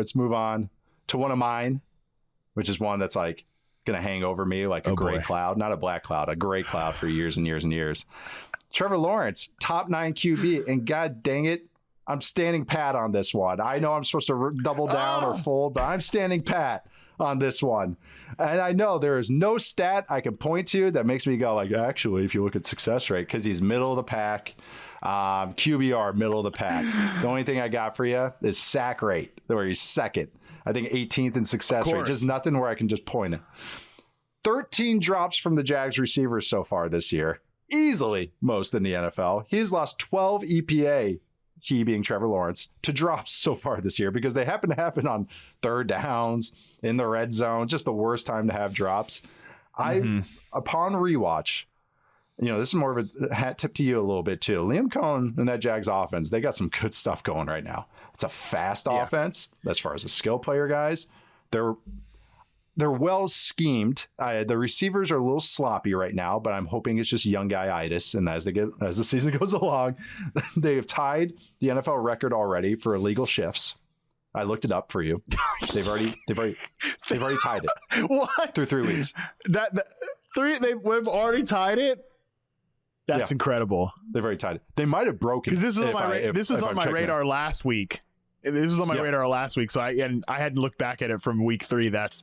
Let's move on to one of mine, which is one that's like going to hang over me like a gray cloud, not a black cloud, a gray cloud for years and years and years. Trevor Lawrence, top 9 QB, and God dang it, I'm standing pat on this one. I know I'm supposed to double down or fold, but I'm standing pat on this one. And I know there is no stat I can point to that makes me go like, actually, if you look at success rate, because he's middle of the pack, QBR, middle of the pack. The only thing I got for you is sack rate, where he's second. I think 18th in success rate. Just nothing where I can just point it. 13 drops from the Jags receivers so far this year. Easily most in the NFL. He's lost 12 EPA, he being Trevor Lawrence, to drops so far this year because they happen to happen on third downs, in the red zone, just the worst time to have drops. Upon rewatch, this is more of a hat tip to you a little bit too. Liam Coen and that Jags offense, they got some good stuff going right now. It's a fast offense as far as the skill player guys. They're well schemed. The receivers are a little sloppy right now, but I'm hoping it's just young guy-itis. And as the season goes along, they have tied the NFL record already for illegal shifts. I looked it up for you. They've already tied it. What? Through 3 weeks. We've already tied it. That's incredible. They've already tied it. They might have broken. Because this was on my radar last week. This was on my radar last week. So I hadn't looked back at it from week 3. That's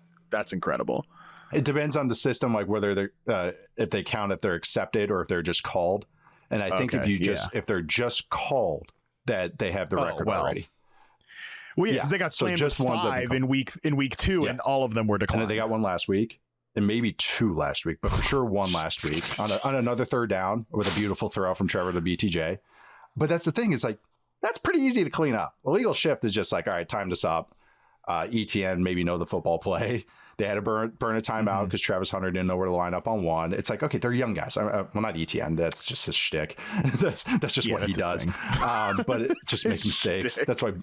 incredible. It depends on the system, like whether they're if they count if they're accepted or if they're just called. And I think if they're just called, that they have the record already. Well, because they got slammed just 5 in week 2, and all of them were declined. And then they got one last week, and maybe 2 last week, but for sure one last week on another third down with a beautiful throw from Trevor to BTJ. But that's the thing, is like that's pretty easy to clean up. Illegal shift is just like, all right, time to stop. ETN maybe know the football play. They had to burn a timeout because Travis Hunter didn't know where to line up on one. It's like, okay, they're young guys. Well, not ETN. That's just his shtick. that's just what he does. But it just makes mistakes. That's why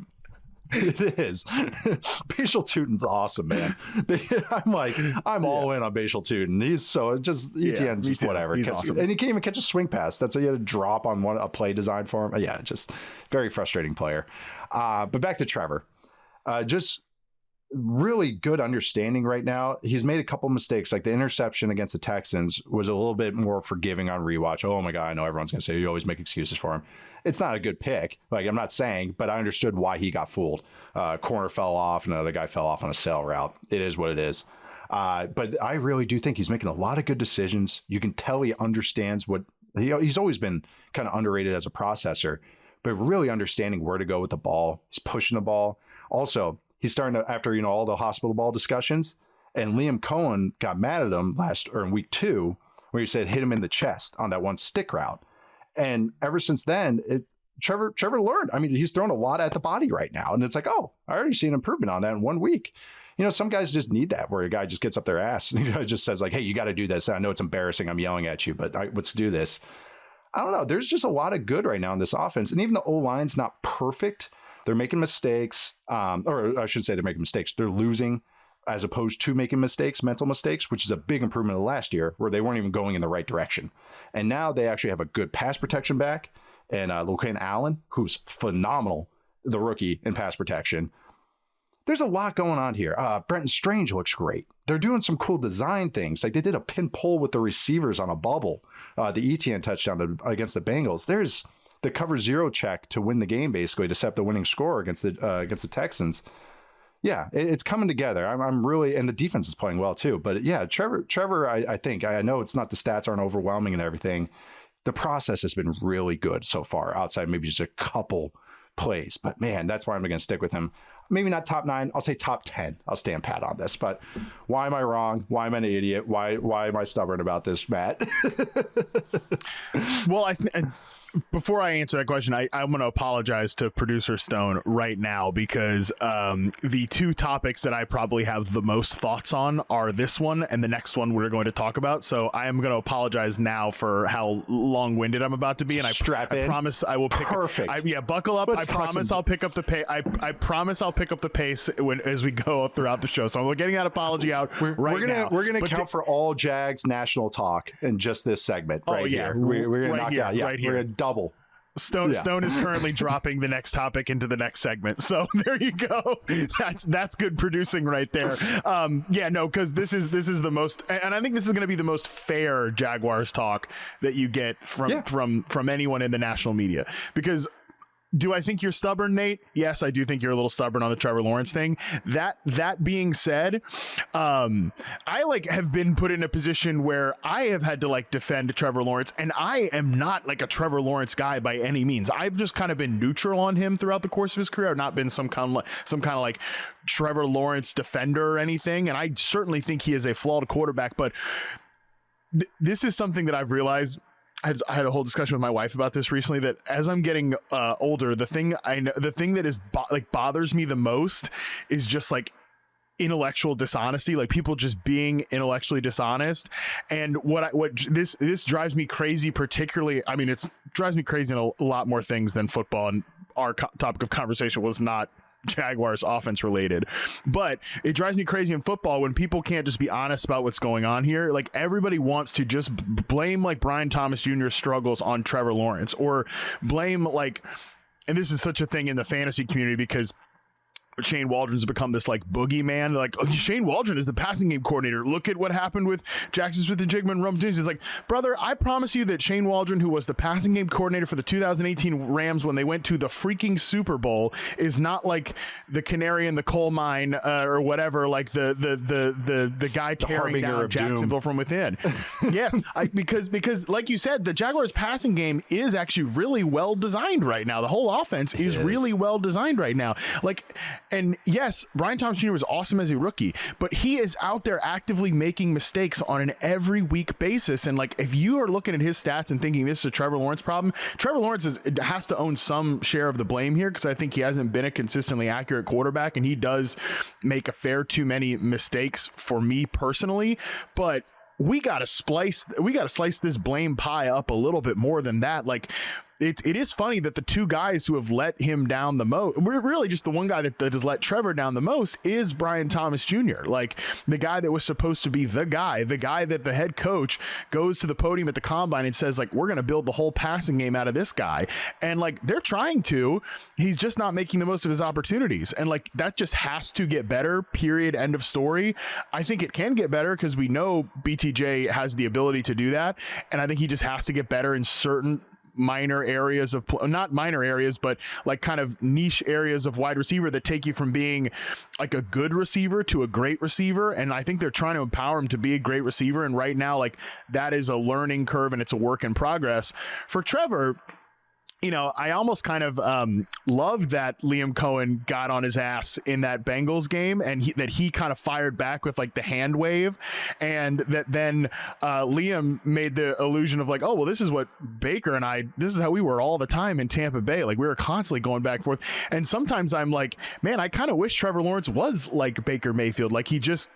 it is. Bashal Tutin's awesome, man. I'm all in on Bashal Tutin. He's so just ETN, just whatever. Awesome. And he can't even catch a swing pass. That's how you had to drop on a play design for him. Yeah, just very frustrating player. But back to Trevor. Just really good understanding right now. He's made a couple mistakes, like the interception against the Texans was a little bit more forgiving on rewatch. Oh my God, I know everyone's going to say you always make excuses for him. It's not a good pick. Like, I'm not saying, but I understood why he got fooled. Corner fell off, another guy fell off on a sail route. It is what it is. But I really do think he's making a lot of good decisions. You can tell he understands he's always been kind of underrated as a processor, but really understanding where to go with the ball. He's pushing the ball. Also, he's starting to, after, all the hospital ball discussions, and Liam Coen got mad at him in week 2, where he said, hit him in the chest on that one stick route. And ever since then, Trevor learned. I mean, he's thrown a lot at the body right now. And it's like, oh, I already see an improvement on that in 1 week. Some guys just need that, where a guy just gets up their ass and just says like, hey, you got to do this. I know it's embarrassing. I'm yelling at you, but let's do this. I don't know. There's just a lot of good right now in this offense. And even the O-line's not perfect. They're making mistakes, or I should say they're making mistakes. They're losing as opposed to making mistakes, mental mistakes, which is a big improvement of last year where they weren't even going in the right direction. And now they actually have a good pass protection back. And Logan Allen, who's phenomenal, the rookie in pass protection. There's a lot going on here. Brenton Strange looks great. They're doing some cool design things. Like they did a pin pull with the receivers on a bubble, the ETN touchdown against the Bengals. There's the cover 0 check to win the game, basically to set the winning score against the Texans. Yeah, it's coming together. I'm really, and the defense is playing well too. But yeah, Trevor, I think, I know it's not, the stats aren't overwhelming and everything. The process has been really good so far, outside maybe just a couple plays. But man, that's why I'm going to stick with him. Maybe not top 9. I'll say top 10. I'll stand pat on this. But why am I wrong? Why am I an idiot? Why am I stubborn about this, Matt? Well, before I answer that question, I'm going to apologize to producer Stone right now because the 2 topics that I probably have the most thoughts on are this one and the next one we're going to talk about. So I am going to apologize now for how long-winded I'm about to be, and I promise I will pick. Perfect. Buckle up. I promise I'll pick up the pace. I promise I'll pick up the pace as we go throughout the show. So I'm getting that apology out right now. We're gonna count for all Jags national talk in just this segment. Here. We're gonna knock out. Yeah, we're gonna double. Stone is currently dropping the next topic into the next segment. So there you go. That's good producing right there. Because this is the most, and I think this is going to be the most fair Jaguars talk that you get from anyone in the national media. Because do I think you're stubborn, Nate? Yes, I do think you're a little stubborn on the Trevor Lawrence thing. That being said, I have been put in a position where I have had to defend Trevor Lawrence, and I am not a Trevor Lawrence guy by any means. I've just kind of been neutral on him throughout the course of his career. I've not been some kind of Trevor Lawrence defender or anything, and I certainly think he is a flawed quarterback. But this is something that I've realized. I had a whole discussion with my wife about this recently, that as I'm getting older, the thing that is bothers me the most is just intellectual dishonesty, people just being intellectually dishonest. And this drives me crazy, particularly, it drives me crazy in a lot more things than football. And our topic of conversation was not Jaguars offense related, but it drives me crazy in football when people can't just be honest about what's going on here. Everybody wants to just blame Brian Thomas Jr.'s struggles on Trevor Lawrence, or blame and this is such a thing in the fantasy community because Shane Waldron's become this boogeyman. Shane Waldron is the passing game coordinator. Look at what happened with Jackson Smith and Jigma and Rome James. He's brother, I promise you that Shane Waldron, who was the passing game coordinator for the 2018 Rams when they went to the freaking Super Bowl, is not the canary in the coal mine or whatever, the guy tearing down Jacksonville from within. Yes, because like you said, the Jaguars passing game is actually really well designed right now. The whole offense is really well designed right now. And yes, Brian Thomas Jr. was awesome as a rookie, but he is out there actively making mistakes on an every week basis. And if you are looking at his stats and thinking this is a Trevor Lawrence problem, Trevor Lawrence has to own some share of the blame here, because I think he hasn't been a consistently accurate quarterback, and he does make a fair too many mistakes for me personally. But we got to slice this blame pie up a little bit more than that. It is funny that the two guys who have let him down the most, we're really just the one guy that has let Trevor down the most, is Brian Thomas Jr. The guy that was supposed to be the guy that the head coach goes to the podium at the combine and says, we're going to build the whole passing game out of this guy. And they're trying to, he's just not making the most of his opportunities. And that just has to get better, period, end of story. I think it can get better because we know BTJ has the ability to do that. And I think he just has to get better in certain minor areas of not minor areas, but kind of niche areas of wide receiver that take you from being a good receiver to a great receiver. And I think they're trying to empower him to be a great receiver. And right now, that is a learning curve and it's a work in progress. For Trevor, I almost kind of loved that Liam Coen got on his ass in that Bengals game, and that he kind of fired back with the hand wave, and that then Liam made the illusion of oh, well, this is what Baker and this is how we were all the time in Tampa Bay. We were constantly going back and forth. And sometimes I'm man, I kind of wish Trevor Lawrence was like Baker Mayfield. He just,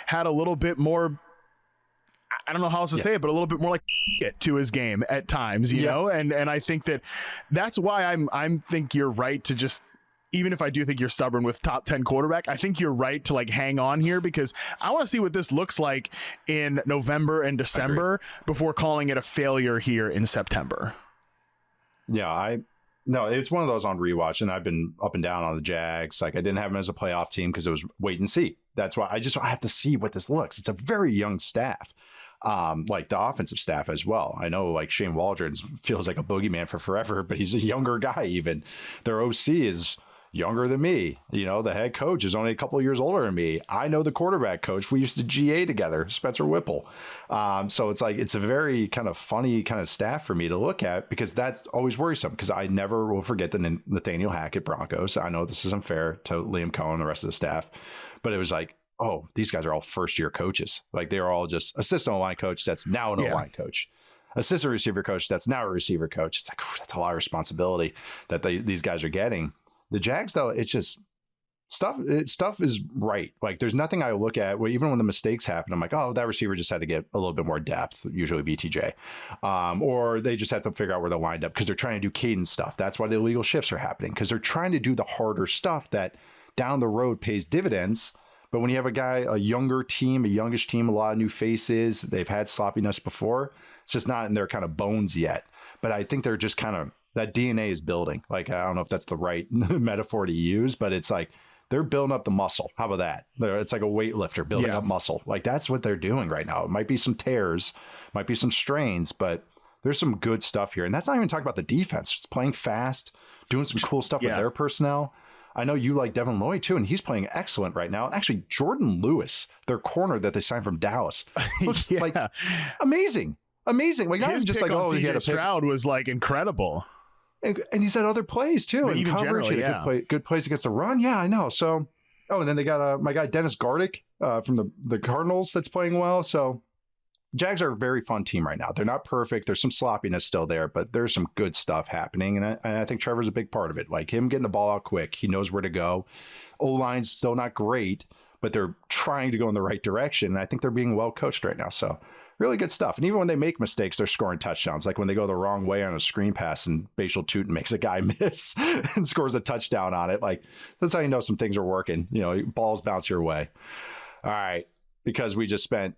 had a little bit more, I don't know how else to say it, but a little bit more it to his game at times, you know? And I think that's why I'm think you're right to just, even if I do think you're stubborn with top 10 quarterback, I think you're right to hang on here, because I want to see what this looks like in November and December before calling it a failure here in September. Yeah, no, it's one of those on rewatch, and I've been up and down on the Jags. I didn't have them as a playoff team because it was wait and see. That's why I have to see what this looks. It's a very young staff. The offensive staff as well. I know Shane Waldron feels like a boogeyman for forever, but he's a younger guy. Even their OC is younger than me. The head coach is only a couple of years older than me. I know the quarterback coach. We used to GA together, Spencer Whipple. So it's a very kind of funny kind of staff for me to look at, because that's always worrisome, because I never will forget the Nathaniel Hackett Broncos. I know this is unfair to Liam Coen and the rest of the staff, but it was oh, these guys are all first-year coaches. They're all just assistant line coach that's now an O-line coach, assistant receiver coach that's now a receiver coach. It's that's a lot of responsibility that these guys are getting. The Jags, though, it's just stuff is right. There's nothing I look at where, even when the mistakes happen, I'm oh, that receiver just had to get a little bit more depth, usually BTJ. Or they just have to figure out where they're lined up because they're trying to do cadence stuff. That's why the illegal shifts are happening, because they're trying to do the harder stuff that down the road pays dividends. But when you have a younger team, a youngish team, a lot of new faces, they've had sloppiness before. It's just not in their kind of bones yet. But I think they're just kind of that DNA is building. Like, I don't know if that's the right metaphor to use, but it's like they're building up the muscle. How about that? It's like a weightlifter building up muscle. Like, that's what they're doing right now. It might be some tears, might be some strains, but there's some good stuff here. And that's not even talking about the defense. It's playing fast, doing some cool stuff with their personnel. I know you like Devin Lloyd too, and he's playing excellent right now. Actually, Jordan Lewis, their corner that they signed from Dallas, looks like amazing. Like, not his just pick like, on he had a Stroud was like incredible. And he's had other plays too. And even coverage, he had good plays against the run. Yeah, I know. So, and then they got my guy Dennis Gardick from the Cardinals that's playing well. So, Jags are a very fun team right now. They're not perfect. There's some sloppiness still there, but there's some good stuff happening. And I think Trevor's a big part of it. Like, him getting the ball out quick. He knows where to go. O-line's still not great, but they're trying to go in the right direction. And I think they're being well coached right now. So really good stuff. And even when they make mistakes, they're scoring touchdowns. Like when they go the wrong way on a screen pass and Bashal Tutin makes a guy miss and scores a touchdown on it. Like, that's how you know some things are working. Balls bounce your way. All right. Because we just spent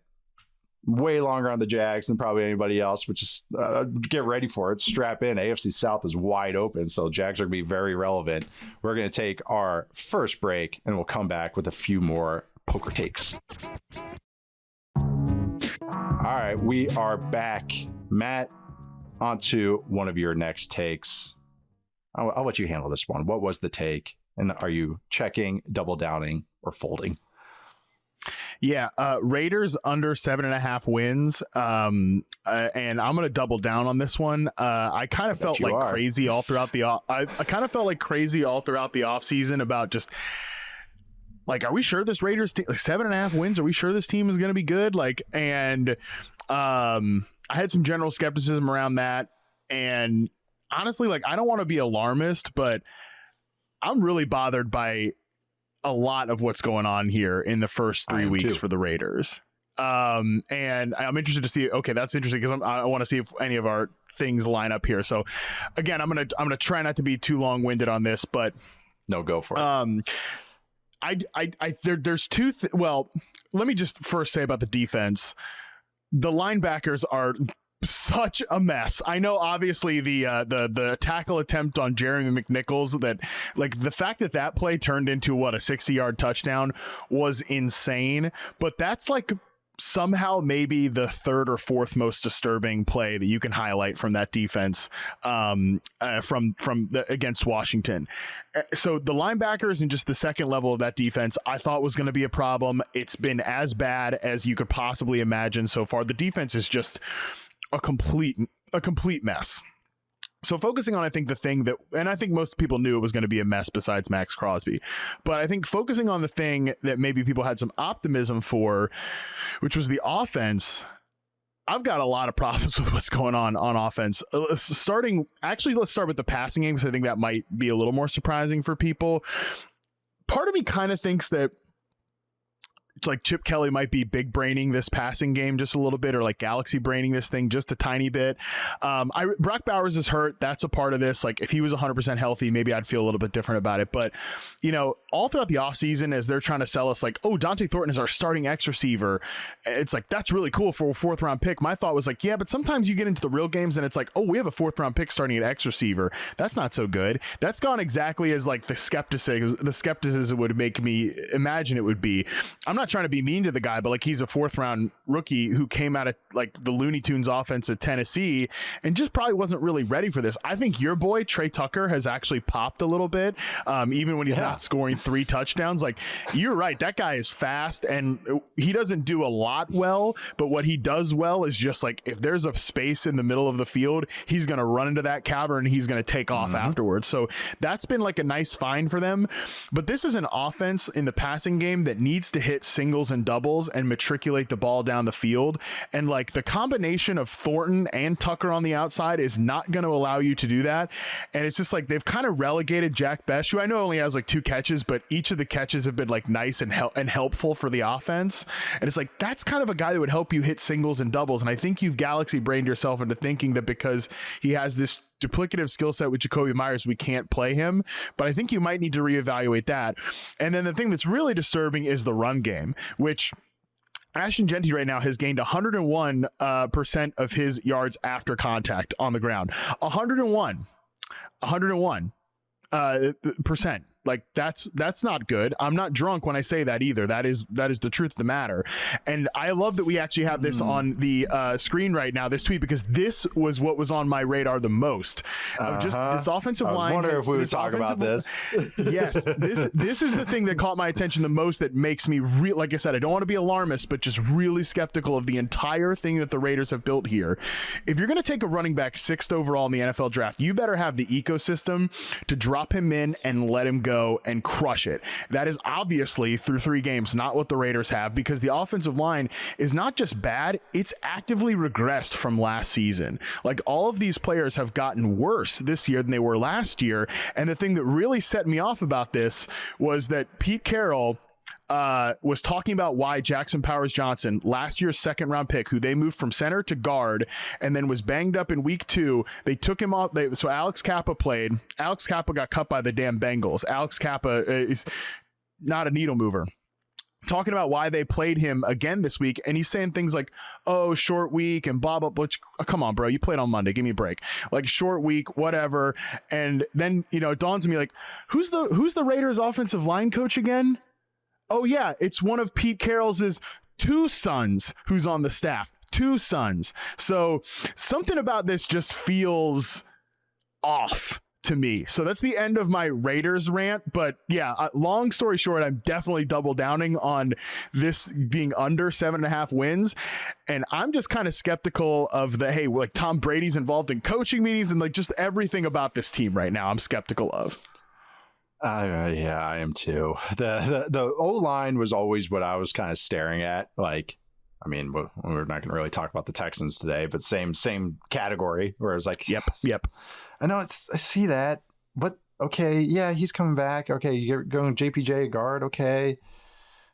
way longer on the Jags than probably anybody else, which is get ready for it. Strap in. AFC South is wide open, so Jags are going to be very relevant. We're going to take our first break, and we'll come back with a few more poker takes. All right, we are back. Matt, on to one of your next takes. I'll let you handle this one. What was the take? And are you checking, double downing, or folding? Yeah, Raiders under 7.5 wins. And I'm going to double down on this one. I kind of felt like crazy all throughout the I kind of felt like crazy all throughout the offseason about just like, are we sure this Raiders team, like 7.5 wins? Are we sure this team is going to be good? Like, and I had some general skepticism around that. And honestly, like, I don't want to be alarmist, but I'm really bothered by a lot of what's going on here in the first 3 weeks for the Raiders. And I'm interested to see, okay, that's interesting because I want to see if any of our things line up here. So again, I'm going to try not to be too long winded on this, but no, go for it. There's two. Well, let me just first say about the defense. The linebackers are such a mess. I know, obviously, the tackle attempt on Jeremy McNichols, that like the fact that play turned into a 60-yard touchdown was insane. But that's like somehow maybe the third or fourth most disturbing play that you can highlight from that defense against Washington. So the linebackers and just the second level of that defense, I thought was going to be a problem. It's been as bad as you could possibly imagine so far. The defense is just a complete mess. So focusing on, I think, the thing that, and I think most people knew it was going to be a mess besides Maxx Crosby, but I think focusing on the thing that maybe people had some optimism for, which was the offense, I've got a lot of problems with what's going on offense. Let's start with the passing game, because I think that might be a little more surprising for people. Part of me kind of thinks that it's like Chip Kelly might be big braining this passing game just a little bit, or like galaxy braining this thing just a tiny bit. Brock Bowers is hurt. That's a part of this. Like, if he was 100% healthy, maybe I'd feel a little bit different about it. But, all throughout the offseason, as they're trying to sell us like, oh, Dante Thornton is our starting X receiver, it's like, that's really cool for a 4th round pick. My thought was like, yeah, but sometimes you get into the real games and it's like, oh, we have a 4th round pick starting at X receiver. That's not so good. That's gone exactly as like the skepticism would make me imagine it would be. I'm not trying to be mean to the guy, but like, he's a 4th round rookie who came out of like the Looney Tunes offense at Tennessee and just probably wasn't really ready for this. I think your boy Trey Tucker has actually popped a little bit, even when he's not scoring 3 touchdowns. Like, you're right, that guy is fast and he doesn't do a lot well, but what he does well is just like, if there's a space in the middle of the field, he's going to run into that cavern and he's going to take off afterwards. So that's been like a nice find for them. But this is an offense in the passing game that needs to hit singles and doubles and matriculate the ball down the field. And like, the combination of Thornton and Tucker on the outside is not going to allow you to do that. And it's just like, they've kind of relegated Jack Bech, who I know only has like 2 catches, but each of the catches have been like nice and helpful for the offense. And it's like, that's kind of a guy that would help you hit singles and doubles. And I think you've galaxy brained yourself into thinking that because he has this duplicative skill set with Jacoby Myers, we can't play him. But I think you might need to reevaluate that. And then the thing that's really disturbing is the run game, which Ashton Jeanty right now has gained 101% of his yards after contact on the ground. 101. 101 percent. Like that's not good. I'm not drunk when I say that either. That is the truth of the matter. And I love that we actually have this on the screen right now, this tweet, because this was what was on my radar the most. Just this offensive line. I wonder if we would talk about this. Yes, this is the thing that caught my attention the most, that makes me like I said, I don't want to be alarmist, but just really skeptical of the entire thing that the Raiders have built here. If you're going to take a running back 6th overall in the NFL draft, you better have the ecosystem to drop him in and let him go and crush it. That is obviously through 3 games not what the Raiders have, because the offensive line is not just bad, it's actively regressed from last season. Like, all of these players have gotten worse this year than they were last year. And the thing that really set me off about this was that Pete Carroll was talking about why Jackson Powers-Johnson, last year's 2nd round pick, who they moved from center to guard and then was banged up in week 2, they took him off. So Alex Kappa played. Alex Kappa got cut by the damn Bengals. Alex Kappa is not a needle mover. Talking about why they played him again this week, and he's saying things like, oh, short week and blah, blah, blah. Come on, bro. You played on Monday. Give me a break. Like, short week, whatever. And then, it dawns on me, like, who's the Raiders offensive line coach again? Oh, yeah, it's one of Pete Carroll's 2 sons who's on the staff. 2 sons. So something about this just feels off to me. So that's the end of my Raiders rant. But yeah, long story short, I'm definitely double downing on this being under 7.5 wins. And I'm just kind of skeptical of like Tom Brady's involved in coaching meetings and like just everything about this team right now. I'm skeptical of. Yeah, I am too. The O-line was always what I was kind of staring at. Like, I mean, we're not going to really talk about the Texans today, but same category. Where it's like, yep. I know I see that, but okay, yeah, he's coming back. Okay, you're going JPJ guard. Okay,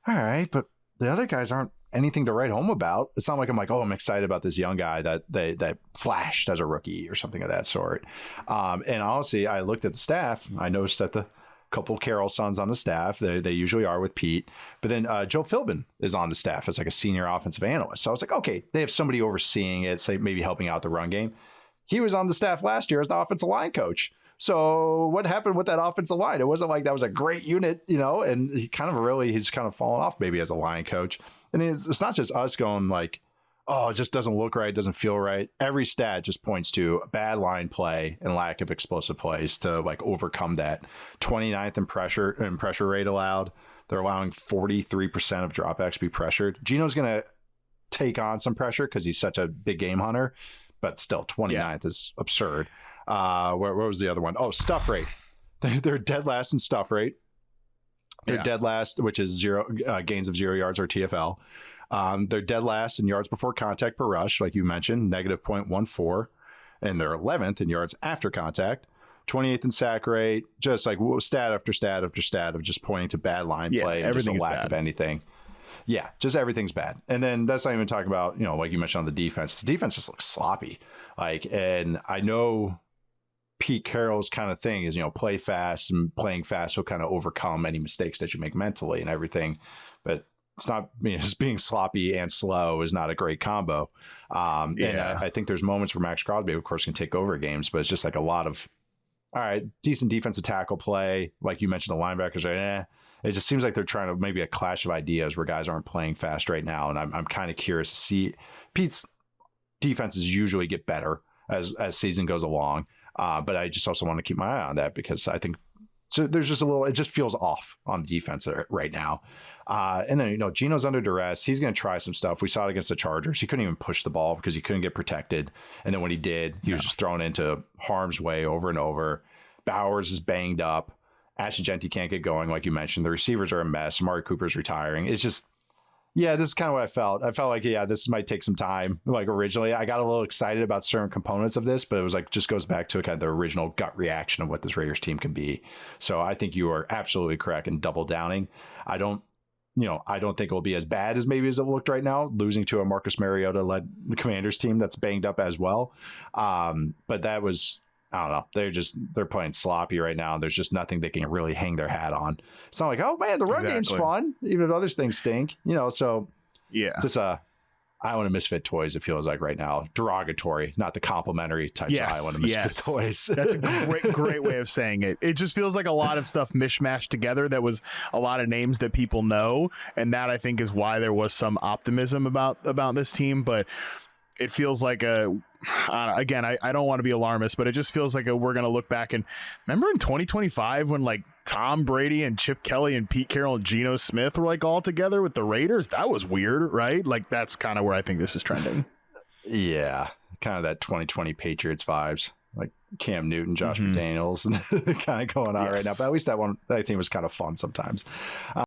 all right, but the other guys aren't anything to write home about. It's not like I'm excited about this young guy that flashed as a rookie or something of that sort. And honestly, I looked at the staff. I noticed that the couple Carroll sons on the staff. They usually are with Pete. But then Joe Philbin is on the staff as like a senior offensive analyst. So I was like, okay, they have somebody overseeing it, say maybe helping out the run game. He was on the staff last year as the offensive line coach. So what happened with that offensive line? It wasn't like that was a great unit, and he's kind of fallen off maybe as a line coach. And it's not just us going like, oh, it just doesn't look right, doesn't feel right. Every stat just points to bad line play and lack of explosive plays to like overcome that. 29th in pressure rate allowed. They're allowing 43% of dropbacks to be pressured. Gino's going to take on some pressure because he's such a big game hunter, but still 29th is absurd. Where was the other one? Oh, stuff rate. They're dead last in stuff rate. They're dead last, which is gains of 0 yards or TFL. They're dead last in yards before contact per rush, like you mentioned, negative 0.14, and they're 11th in yards after contact, 28th in sack rate, just like stat after stat after stat of just pointing to bad line play and just a lack of anything. Yeah, just everything's bad. And then that's not even talking about, like you mentioned on the defense. The defense just looks sloppy. And I know Pete Carroll's kind of thing is, play fast, and playing fast will kind of overcome any mistakes that you make mentally and everything. But it's not, just being sloppy and slow is not a great combo. And I think there's moments where Maxx Crosby, of course, can take over games, but it's just like a lot of, all right, decent defensive tackle play. Like you mentioned, the linebackers are, It just seems like they're trying to maybe a clash of ideas where guys aren't playing fast right now. And I'm kind of curious to see. Pete's defenses usually get better as season goes along. But I just also want to keep my eye on that because I think so. There's just it just feels off on the defense right now. And then, Gino's under duress. He's going to try some stuff. We saw it against the Chargers. He couldn't even push the ball because he couldn't get protected. And then when he did, he was just thrown into harm's way over and over. Bowers is banged up. Ashton Genty can't get going, like you mentioned. The receivers are a mess. Amari Cooper's retiring. It's just, this is kind of what I felt. I felt like, this might take some time. Like originally, I got a little excited about certain components of this, but it was like, just goes back to kind of the original gut reaction of what this Raiders team can be. So I think you are absolutely correct in double downing. I don't think it will be as bad as maybe as it looked right now, losing to a Marcus Mariota-led Commanders team that's banged up as well. But that was, I don't know. They're playing sloppy right now. There's just nothing they can really hang their hat on. It's not like, oh man, the run game's fun, even if other things stink, so yeah. Just Island of Misfit Toys, it feels like right now. Derogatory, not the complimentary types of Island of Misfit Toys. That's a great way of saying it. It just feels like a lot of stuff mishmashed together that was a lot of names that people know. And that, I think, is why there was some optimism about this team. But it feels like I don't want to be alarmist, but it just feels like we're going to look back and remember in 2025 when like Tom Brady and Chip Kelly and Pete Carroll and Geno Smith were like all together with the Raiders. That was weird, right? Like that's kind of where I think this is trending. Yeah, kind of that 2020 Patriots vibes, like Cam Newton, Josh McDaniels, and kind of going on right now. But at least that team was kind of fun sometimes.